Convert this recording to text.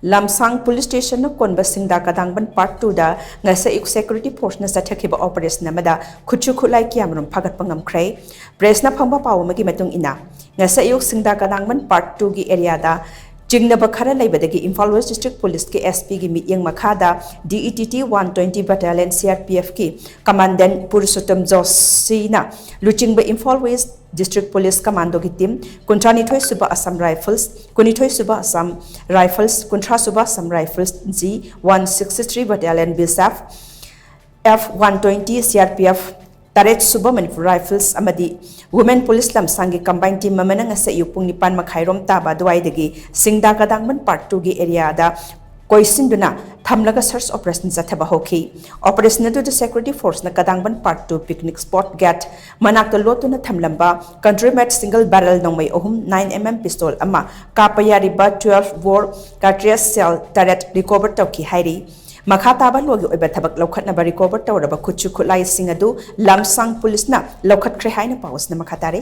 LAMSANG Police Station KONBA SINGDA Kadangband Part 2 da ngasa AYUK Security Force na CHATHAKHIBA Operation amada Khutshu Khutlai Kayamarum Phagatpa Ngamkhre press na phangba paw magi matung ina ngasa AYUK SINGDA Kadangband Part 2 gi area da jingnaba khara laibadagi Imphal West District Police ke SP gi mityang makhada DETT 120 Battalion CRPF ki Commandant Purushottam Joshi na luchingba Imphal West District Police Commando ki team Kuntrani Thoi Suba Assam Rifles Kuni Thoi Suba Assam Rifles Kuntra Suba Assam Rifles G 163 Battalion BSF F120 CRPF Taret Suba Manipuri Rifles Amadi Women Police LAMSANG ki combined team mamana ngasa yupung nipan makhairom taba duai dagi SINGDA Kadangband Part 2 gi area da koisinduna thamlaga search operation jathaba hoki operation to the security force na Kadangband Part 2 picnic spot gate manakta lotuna thamlamba country made single barrel nongmai ohum 9mm pistol ama kapayari ba 12 bore cartridge cell taret recover tawki hairi Makhataba logi oiba thabak lokhat na ba recover tawraba Khutshu Khutlai sing adu LAMSANG police na lokhat khre haina pawas na makhatare